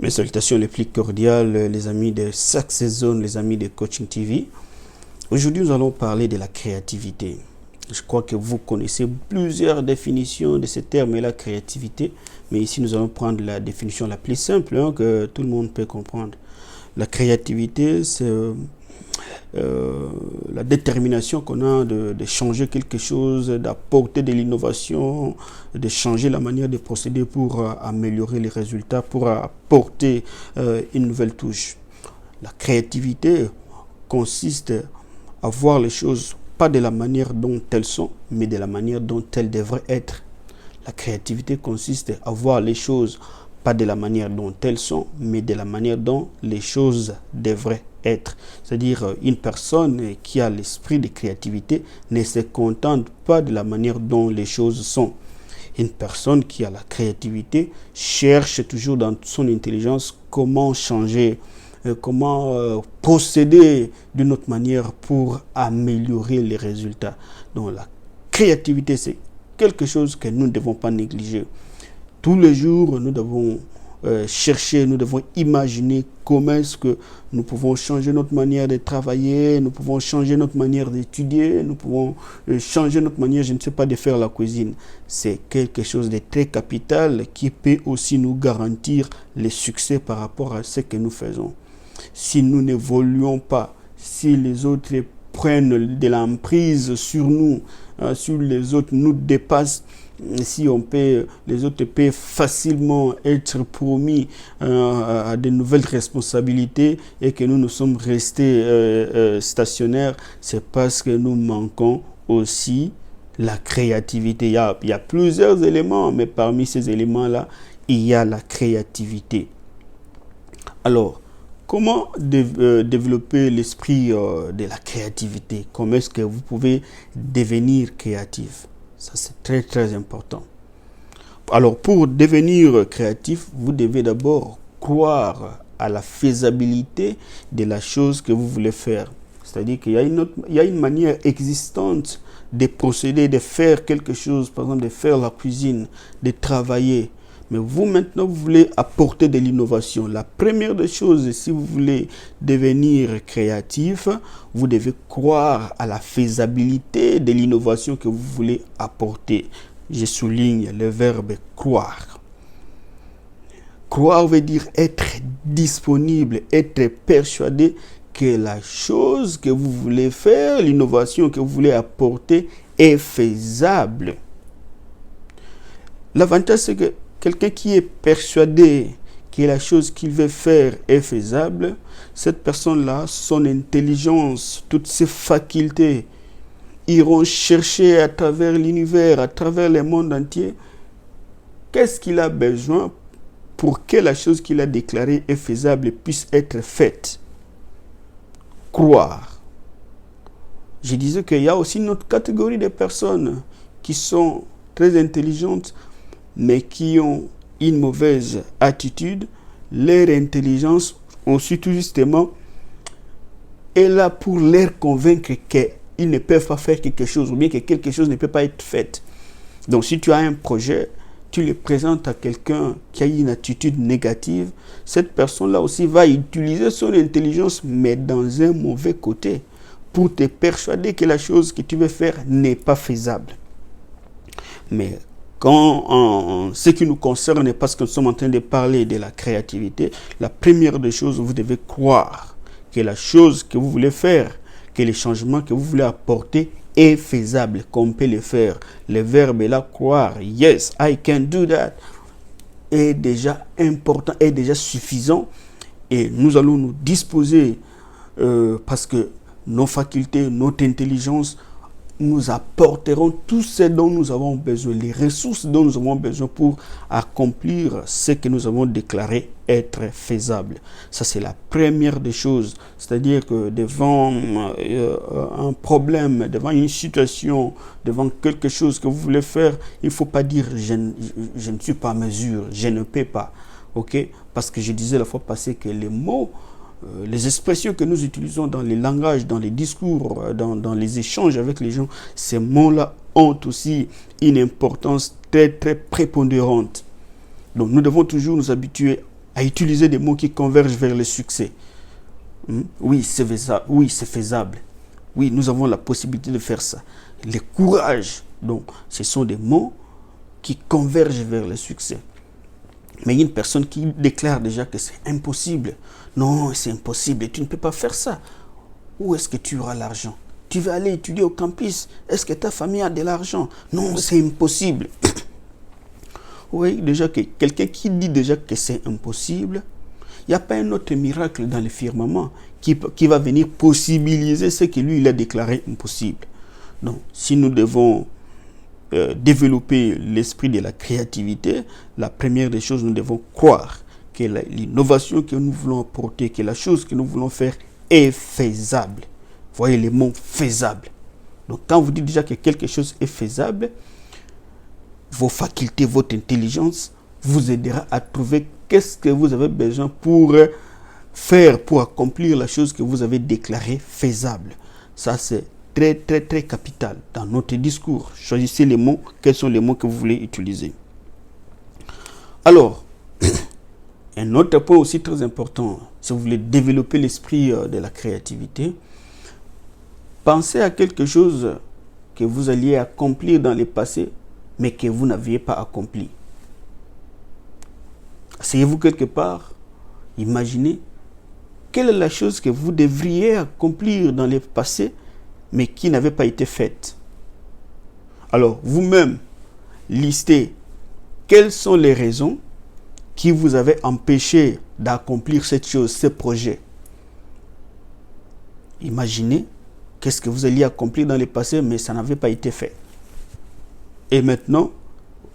Mes salutations les plus cordiales, les amis de Success Zone, les amis de Coaching TV. Aujourd'hui, nous allons parler de la créativité. Je crois que vous connaissez plusieurs définitions de ce terme, la créativité. Mais ici, nous allons prendre la définition la plus simple que tout le monde peut comprendre. La créativité, c'est la détermination qu'on a de changer quelque chose, d'apporter de l'innovation, de changer la manière de procéder pour améliorer les résultats, pour apporter une nouvelle touche. La créativité consiste à voir les choses pas de la manière dont elles sont, mais de la manière dont elles devraient être. La créativité consiste à voir les choses pas de la manière dont elles sont, mais de la manière dont les choses devraient être. C'est-à-dire, une personne qui a l'esprit de créativité ne se contente pas de la manière dont les choses sont. Une personne qui a la créativité cherche toujours dans son intelligence comment changer, comment procéder d'une autre manière pour améliorer les résultats. Donc la créativité, c'est quelque chose que nous ne devons pas négliger. Tous les jours, nous devons chercher, nous devons imaginer comment est-ce que nous pouvons changer notre manière de travailler, nous pouvons changer notre manière d'étudier, nous pouvons changer notre manière, je ne sais pas, de faire la cuisine. C'est quelque chose de très capital qui peut aussi nous garantir le succès par rapport à ce que nous faisons. Si nous n'évoluons pas, si les autres prennent de l'emprise sur nous, sur les autres nous dépassent, si les autres peuvent facilement être promis à de nouvelles responsabilités et que nous sommes restés stationnaires, c'est parce que nous manquons aussi la créativité. Il y a plusieurs éléments, mais parmi ces éléments-là, il y a la créativité. Alors, comment développer l'esprit de la créativité? Comment est-ce que vous pouvez devenir créatif? Ça, c'est très, très important. Alors, pour devenir créatif, vous devez d'abord croire à la faisabilité de la chose que vous voulez faire. C'est-à-dire qu'il y a une manière existante de procéder, de faire quelque chose, par exemple de faire la cuisine, de travailler. Mais vous, maintenant, vous voulez apporter de l'innovation. La première des choses, si vous voulez devenir créatif, vous devez croire à la faisabilité de l'innovation que vous voulez apporter. Je souligne le verbe croire. Croire veut dire être disponible, être persuadé que la chose que vous voulez faire, l'innovation que vous voulez apporter est faisable. L'avantage, c'est que quelqu'un qui est persuadé que la chose qu'il veut faire est faisable, cette personne-là, son intelligence, toutes ses facultés iront chercher à travers l'univers, à travers le monde entier, qu'est-ce qu'il a besoin pour que la chose qu'il a déclarée est faisable et puisse être faite. Croire. Je disais qu'il y a aussi une autre catégorie de personnes qui sont très intelligentes, mais qui ont une mauvaise attitude. Leur intelligence, aussi tout justement, est là pour leur convaincre qu'ils ne peuvent pas faire quelque chose, ou bien que quelque chose ne peut pas être fait. Donc si tu as un projet, tu le présentes à quelqu'un qui a une attitude négative, cette personne-là aussi va utiliser son intelligence, mais dans un mauvais côté, pour te persuader que la chose que tu veux faire n'est pas faisable. Mais quand ce qui nous concerne, parce que nous sommes en train de parler de la créativité, la première des choses, vous devez croire que la chose que vous voulez faire, que les changements que vous voulez apporter est faisable, qu'on peut le faire. Le verbe est là, croire. Yes, I can do that. Est déjà important, est déjà suffisant. Et nous allons nous disposer parce que nos facultés, notre intelligence, nous apporteront tout ce dont nous avons besoin, les ressources dont nous avons besoin pour accomplir ce que nous avons déclaré être faisable. Ça, c'est la première des choses. C'est-à-dire que devant un problème, devant une situation, devant quelque chose que vous voulez faire, il ne faut pas dire je ne suis pas à mesure, je ne peux pas. Okay? Parce que je disais la fois passée que les mots, les expressions que nous utilisons dans les langages, dans les discours, dans les échanges avec les gens, ces mots-là ont aussi une importance très, très prépondérante. Donc, nous devons toujours nous habituer à utiliser des mots qui convergent vers le succès. Oui, c'est faisable. Oui, c'est faisable. Oui, nous avons la possibilité de faire ça. Le courage. Donc, ce sont des mots qui convergent vers le succès. Mais il y a une personne qui déclare déjà que c'est impossible. Non, c'est impossible. Tu ne peux pas faire ça. Où est-ce que tu auras l'argent? Tu vas aller étudier au campus. Est-ce que ta famille a de l'argent? Non, c'est impossible. Vous voyez déjà que quelqu'un qui dit déjà que c'est impossible, il n'y a pas un autre miracle dans le firmament qui va venir possibiliser ce que lui, il a déclaré impossible. Donc, si nous devons développer l'esprit de la créativité, la première des choses, nous devons croire que l'innovation que nous voulons apporter, que la chose que nous voulons faire est faisable. Vous voyez les mots faisable. Donc, quand vous dites déjà que quelque chose est faisable, vos facultés, votre intelligence vous aidera à trouver qu'est-ce que vous avez besoin pour faire, pour accomplir la chose que vous avez déclarée faisable. Ça, c'est très, très, très capital dans notre discours. Choisissez les mots. Quels sont les mots que vous voulez utiliser? Alors, un autre point aussi très important, si vous voulez développer l'esprit de la créativité, pensez à quelque chose que vous alliez accomplir dans le passé, mais que vous n'aviez pas accompli. Asseyez-vous quelque part, imaginez quelle est la chose que vous devriez accomplir dans le passé, mais qui n'avait pas été faite. Alors, vous-même, listez quelles sont les raisons qui vous avaient empêché d'accomplir cette chose, ce projet. Imaginez qu'est-ce que vous alliez accomplir dans le passé, mais ça n'avait pas été fait. Et maintenant,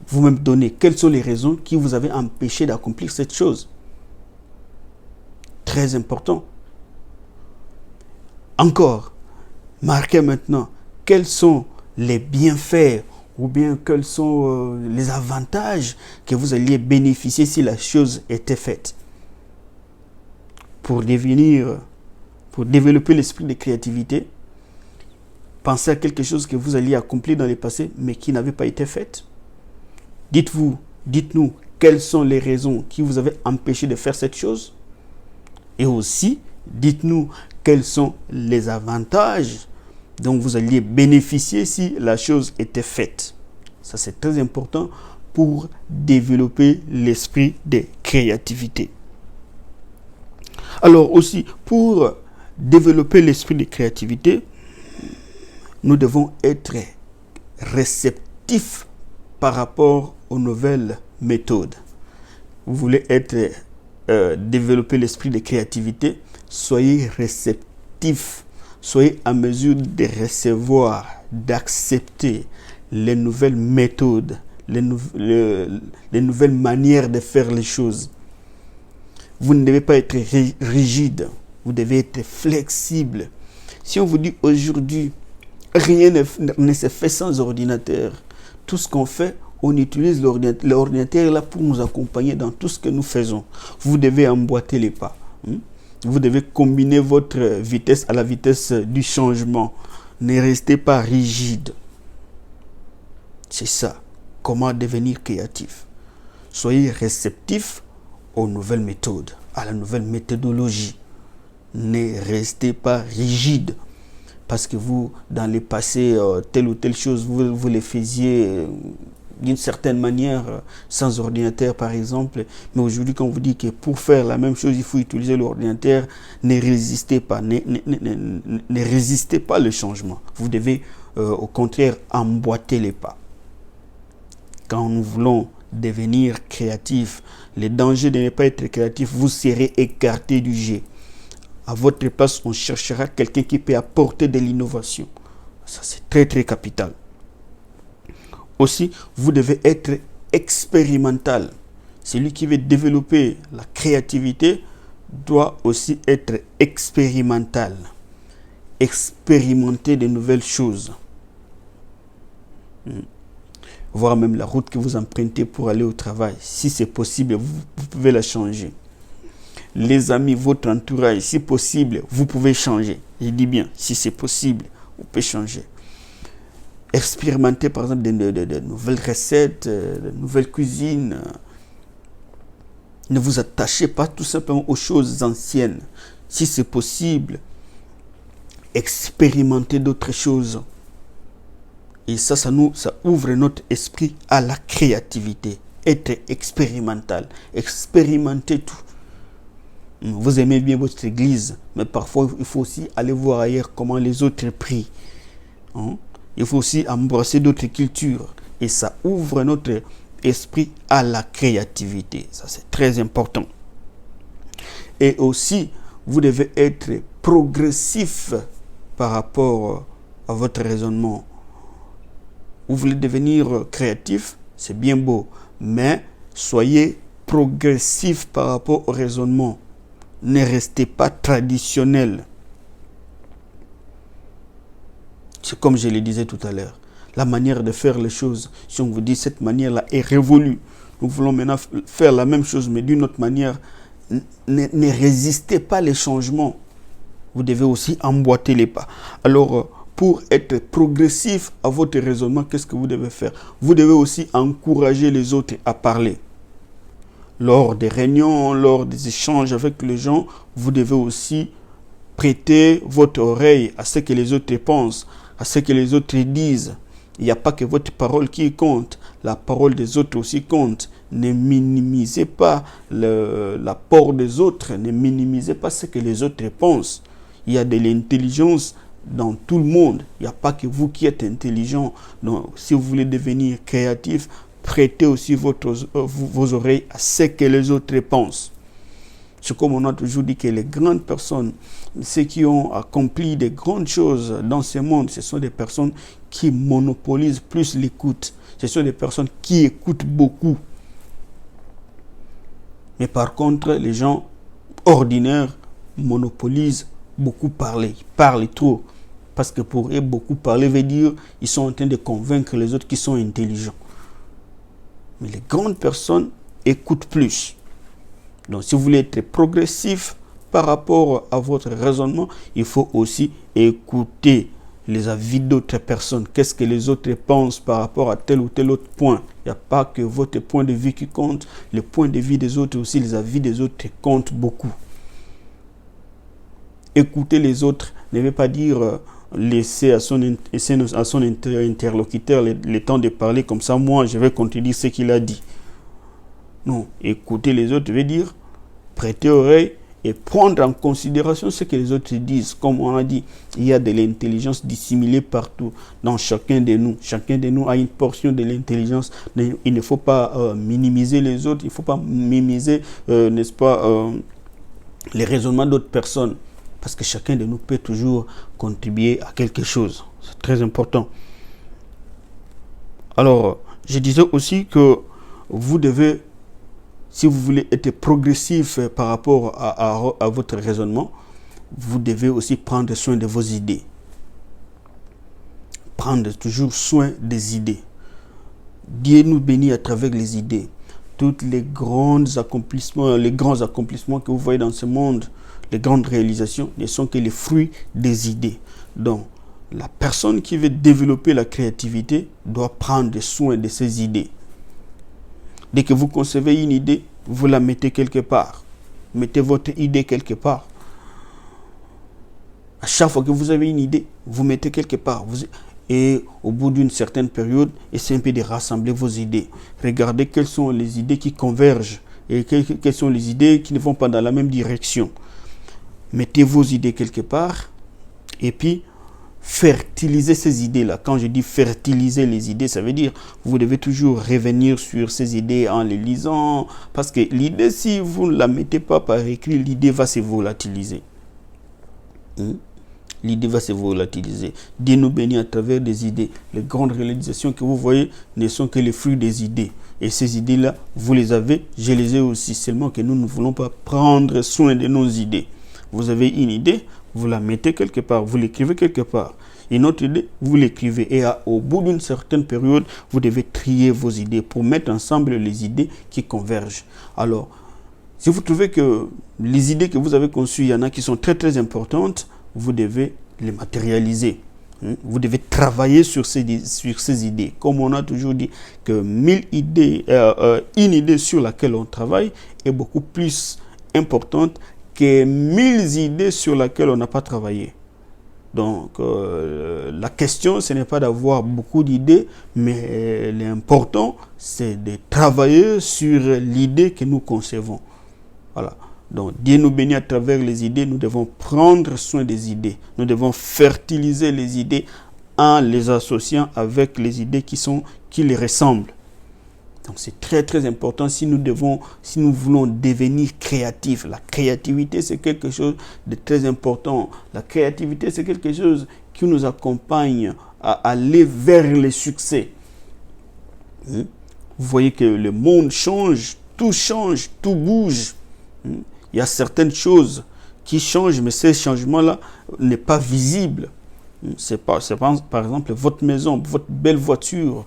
vous-même donnez quelles sont les raisons qui vous avaient empêché d'accomplir cette chose. Très important. Encore, marquez maintenant quels sont les bienfaits ou bien quels sont les avantages que vous alliez bénéficier si la chose était faite. Pour développer l'esprit de créativité, pensez à quelque chose que vous alliez accomplir dans le passé, mais qui n'avait pas été fait. Dites-nous quelles sont les raisons qui vous avaient empêché de faire cette chose. Et aussi, dites-nous quels sont les avantages dont vous alliez bénéficier si la chose était faite. Ça, c'est très important pour développer l'esprit de créativité. Alors aussi, pour développer l'esprit de créativité, nous devons être réceptifs par rapport aux nouvelles méthodes. Vous voulez développer l'esprit de créativité, soyez réceptifs, soyez à mesure de recevoir, d'accepter les nouvelles méthodes, les nouvelles manières de faire les choses. Vous ne devez pas être rigide, vous devez être flexible. Si on vous dit aujourd'hui, rien ne se fait sans ordinateur. Tout ce qu'on fait, on utilise l'ordinateur là pour nous accompagner dans tout ce que nous faisons. Vous devez emboîter les pas. Vous devez combiner votre vitesse à la vitesse du changement. Ne restez pas rigide. C'est ça. Comment devenir créatif? Soyez réceptif aux nouvelles méthodes, à la nouvelle méthodologie. Ne restez pas rigide. Parce que vous, dans le passé, telle ou telle chose, vous les faisiez d'une certaine manière, sans ordinateur par exemple. Mais aujourd'hui, quand on vous dit que pour faire la même chose, il faut utiliser l'ordinateur, ne résistez pas. Ne résistez pas au changement. Vous devez, au contraire, emboîter les pas. Quand nous voulons devenir créatifs, le danger de ne pas être créatif, vous serez écarté du jeu. À votre place, on cherchera quelqu'un qui peut apporter de l'innovation. Ça, c'est très, très capital. Aussi, vous devez être expérimental. Celui qui veut développer la créativité doit aussi être expérimental. Expérimenter de nouvelles choses. Voir même la route que vous empruntez pour aller au travail. Si c'est possible, vous pouvez la changer. Les amis, votre entourage, si possible, vous pouvez changer. Je dis bien, si c'est possible, vous pouvez changer. Expérimenter par exemple de nouvelles recettes, de nouvelles cuisines. Ne vous attachez pas tout simplement aux choses anciennes. Si c'est possible, expérimentez d'autres choses. Et ça ouvre notre esprit à la créativité. Être expérimental. Expérimentez tout. Vous aimez bien votre église, mais parfois il faut aussi aller voir ailleurs comment les autres prient. Il faut aussi embrasser d'autres cultures. Et ça ouvre notre esprit à la créativité. Ça, c'est très important. Et aussi, vous devez être progressif par rapport à votre raisonnement. Vous voulez devenir créatif, c'est bien beau, mais soyez progressif par rapport au raisonnement. Ne restez pas traditionnel. C'est comme je le disais tout à l'heure. La manière de faire les choses, si on vous dit cette manière-là est révolue, nous voulons maintenant faire la même chose, mais d'une autre manière, ne résistez pas les changements. Vous devez aussi emboîter les pas. Alors, pour être progressif à votre raisonnement, qu'est-ce que vous devez faire? Vous devez aussi encourager les autres à parler. Lors des réunions, lors des échanges avec les gens, vous devez aussi prêter votre oreille à ce que les autres pensent, à ce que les autres disent. Il n'y a pas que votre parole qui compte, la parole des autres aussi compte. Ne minimisez pas l'apport des autres, ne minimisez pas ce que les autres pensent. Il y a de l'intelligence dans tout le monde. Il n'y a pas que vous qui êtes intelligent. Donc, si vous voulez devenir créatif, prêtez aussi vos oreilles à ce que les autres pensent. C'est comme on a toujours dit que les grandes personnes, ceux qui ont accompli de grandes choses dans ce monde, ce sont des personnes qui monopolisent plus l'écoute. Ce sont des personnes qui écoutent beaucoup. Mais par contre, les gens ordinaires monopolisent beaucoup parler. Ils parlent trop. Parce que pour eux, beaucoup parler veut dire qu'ils sont en train de convaincre les autres qui sont intelligents. Mais les grandes personnes écoutent plus. Donc, si vous voulez être progressif par rapport à votre raisonnement, il faut aussi écouter les avis d'autres personnes. Qu'est-ce que les autres pensent par rapport à tel ou tel autre point? Il n'y a pas que votre point de vue qui compte. Le point de vue des autres aussi, les avis des autres comptent beaucoup. Écouter les autres ne veut pas dire laisser à son interlocuteur le temps de parler comme ça. Moi, je vais contredire ce qu'il a dit. Non, écouter les autres veut dire prêter oreille et prendre en considération ce que les autres disent. Comme on a dit, il y a de l'intelligence dissimulée partout, dans chacun de nous. Chacun de nous a une portion de l'intelligence. Il ne faut pas minimiser les autres, il ne faut pas minimiser, n'est-ce pas, les raisonnements d'autres personnes. Parce que chacun de nous peut toujours contribuer à quelque chose. C'est très important. Alors, je disais aussi que vous devez, si vous voulez être progressif par rapport à votre raisonnement, vous devez aussi prendre soin de vos idées. Prendre toujours soin des idées. Dieu nous bénit à travers les idées. Tous les grands accomplissements que vous voyez dans ce monde, les grandes réalisations ne sont que les fruits des idées. Donc, la personne qui veut développer la créativité doit prendre soin de ses idées. Dès que vous concevez une idée, vous la mettez quelque part. Mettez votre idée quelque part. À chaque fois que vous avez une idée, vous mettez quelque part. Et au bout d'une certaine période, essayez un peu de rassembler vos idées. Regardez quelles sont les idées qui convergent et quelles sont les idées qui ne vont pas dans la même direction. Mettez vos idées quelque part et puis fertiliser ces idées-là. Quand je dis fertiliser les idées, ça veut dire vous devez toujours revenir sur ces idées en les lisant. Parce que l'idée, si vous ne la mettez pas par écrit, l'idée va se volatiliser. L'idée va se volatiliser. Dieu nous bénit à travers des idées. Les grandes réalisations que vous voyez ne sont que les fruits des idées. Et ces idées-là, vous les avez, je les ai aussi. Seulement que nous ne voulons pas prendre soin de nos idées. Vous avez une idée, vous la mettez quelque part, vous l'écrivez quelque part. Une autre idée, vous l'écrivez. Et au bout d'une certaine période, vous devez trier vos idées pour mettre ensemble les idées qui convergent. Alors, si vous trouvez que les idées que vous avez conçues, il y en a qui sont très très importantes, vous devez les matérialiser. Vous devez travailler sur ces idées. Comme on a toujours dit que 1000 idées, une idée sur laquelle on travaille est beaucoup plus importante que 1000 idées sur lesquelles on n'a pas travaillé. Donc, la question, ce n'est pas d'avoir beaucoup d'idées, mais l'important, c'est de travailler sur l'idée que nous concevons. Voilà. Donc, Dieu nous bénit à travers les idées. Nous devons prendre soin des idées. Nous devons fertiliser les idées en les associant avec les idées qui les ressemblent. Donc, c'est très, très important si nous voulons devenir créatifs. La créativité, c'est quelque chose de très important. La créativité, c'est quelque chose qui nous accompagne à aller vers le succès. Vous voyez que le monde change, tout bouge. Il y a certaines choses qui changent, mais ces changements-là n'est pas visible. C'est par exemple votre maison, votre belle voiture.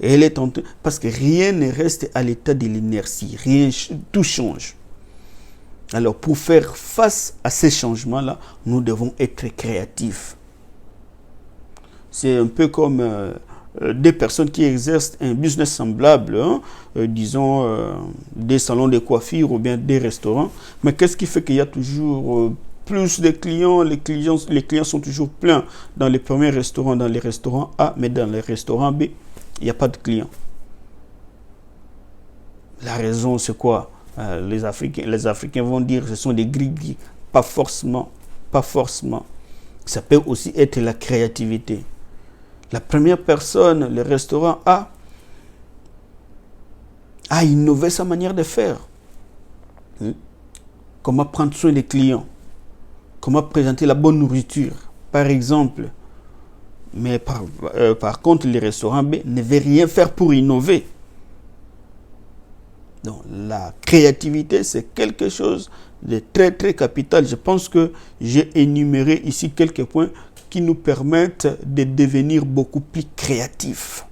Elle est parce que rien ne reste à l'état de l'inertie. Tout change. Alors, pour faire face à ces changements-là, nous devons être créatifs. C'est un peu comme des personnes qui exercent un business semblable, disons des salons de coiffure ou bien des restaurants. Mais qu'est-ce qui fait qu'il y a toujours plus de clients? Les clients sont toujours pleins dans les premiers restaurants, dans les restaurants A, mais dans les restaurants B, il n'y a pas de clients. La raison, c'est quoi? Les Africains vont dire que ce sont des gris-gris. Pas forcément. Ça peut aussi être la créativité. La première personne, le restaurant A innové sa manière de faire. Comment prendre soin des clients? Comment présenter la bonne nourriture, par exemple. Mais par contre, le restaurant B ne veut rien faire pour innover. Donc, la créativité, c'est quelque chose de très, très capital. Je pense que j'ai énuméré ici quelques points qui nous permettent de devenir beaucoup plus créatifs,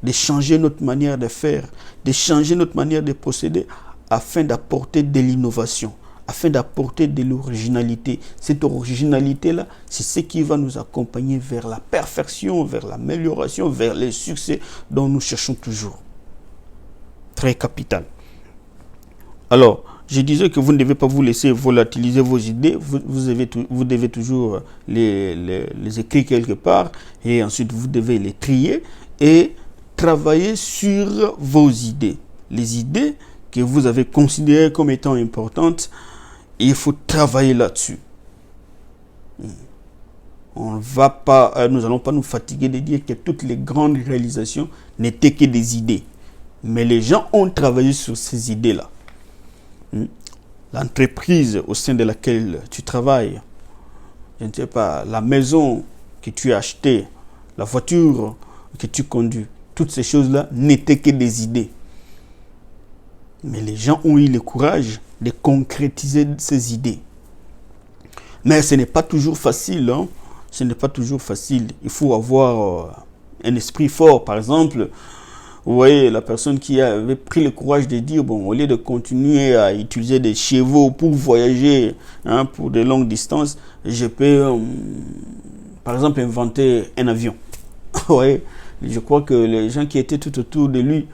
de changer notre manière de faire, de changer notre manière de procéder afin d'apporter de l'innovation, afin d'apporter de l'originalité. Cette originalité-là, c'est ce qui va nous accompagner vers la perfection, vers l'amélioration, vers le succès dont nous cherchons toujours. Très capital. Alors, je disais que vous ne devez pas vous laisser volatiliser vos idées. Vous devez toujours les écrire quelque part et ensuite vous devez les trier et travailler sur vos idées. Les idées que vous avez considérées comme étant importantes, il faut travailler là-dessus. Nous n'allons pas nous fatiguer de dire que toutes les grandes réalisations n'étaient que des idées. Mais les gens ont travaillé sur ces idées-là. L'entreprise au sein de laquelle tu travailles, je ne sais pas, la maison que tu as achetée, la voiture que tu conduis, toutes ces choses-là n'étaient que des idées. Mais les gens ont eu le courage de concrétiser ces idées. Mais ce n'est pas toujours facile. Ce n'est pas toujours facile. Il faut avoir un esprit fort. Par exemple, vous voyez, la personne qui avait pris le courage de dire, bon, au lieu de continuer à utiliser des chevaux pour voyager pour de longues distances, je peux, par exemple, inventer un avion. Ouais, je crois que les gens qui étaient tout autour de lui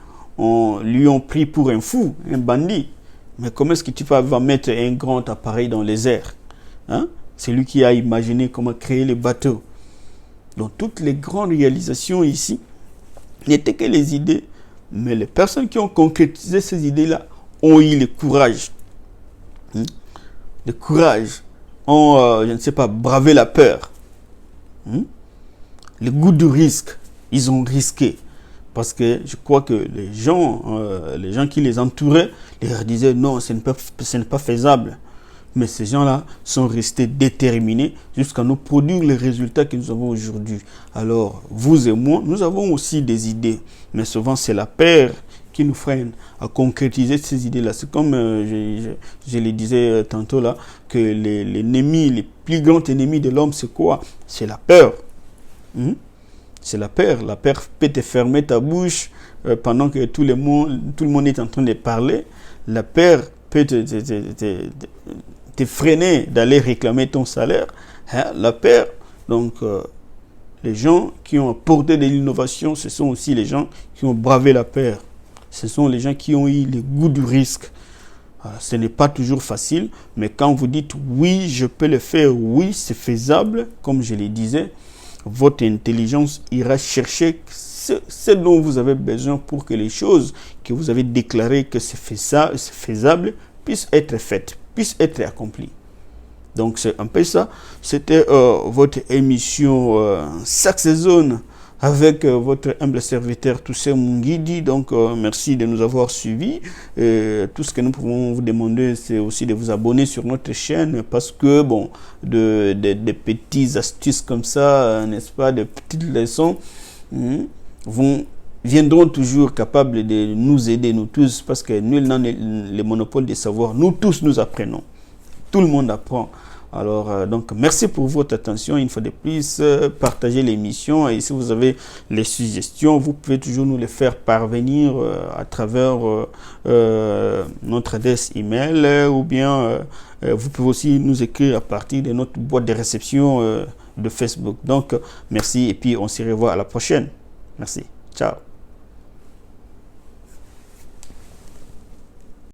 lui ont pris pour un fou, un bandit. Mais comment est-ce que tu vas mettre un grand appareil dans les airs? C'est lui qui a imaginé comment créer les bateaux. Donc, toutes les grandes réalisations ici n'étaient que les idées, mais les personnes qui ont concrétisé ces idées-là ont eu le courage. Le courage, ont, je ne sais pas, bravé la peur. Le goût du risque, ils ont risqué. Parce que je crois que les gens qui les entouraient leur disaient non, ce n'est pas faisable. Mais ces gens-là sont restés déterminés jusqu'à nous produire les résultats que nous avons aujourd'hui. Alors, vous et moi, nous avons aussi des idées. Mais souvent, c'est la peur qui nous freine à concrétiser ces idées-là. C'est comme je le disais tantôt là, que l'ennemi, les plus grands ennemis de l'homme, c'est quoi? C'est la peur. C'est la peur. La peur peut te fermer ta bouche pendant que tout le monde est en train de parler. La peur peut te freiner d'aller réclamer ton salaire. La peur, donc, les gens qui ont apporté de l'innovation, ce sont aussi les gens qui ont bravé la peur. Ce sont les gens qui ont eu le goût du risque. Ce n'est pas toujours facile, mais quand vous dites oui, je peux le faire, oui, c'est faisable, comme je le disais, votre intelligence ira chercher ce dont vous avez besoin pour que les choses que vous avez déclarées que c'est faisable puissent être faites, puissent être accomplies. Donc c'est un peu ça. C'était votre émission Success Zone avec votre humble serviteur Toussaint Mungidi. Donc merci de nous avoir suivis. Tout ce que nous pouvons vous demander, c'est aussi de vous abonner sur notre chaîne parce que bon, des petites astuces comme ça, n'est-ce pas, de petites leçons viendront toujours capables de nous aider, nous tous, parce que nul n'a le monopole des savoirs. Nous tous, nous apprenons. Tout le monde apprend. Alors, donc, merci pour votre attention. Une fois de plus, partagez l'émission. Et si vous avez les suggestions, vous pouvez toujours nous les faire parvenir à travers notre adresse email ou bien vous pouvez aussi nous écrire à partir de notre boîte de réception de Facebook. Donc, merci et puis on se revoit à la prochaine. Merci. Ciao.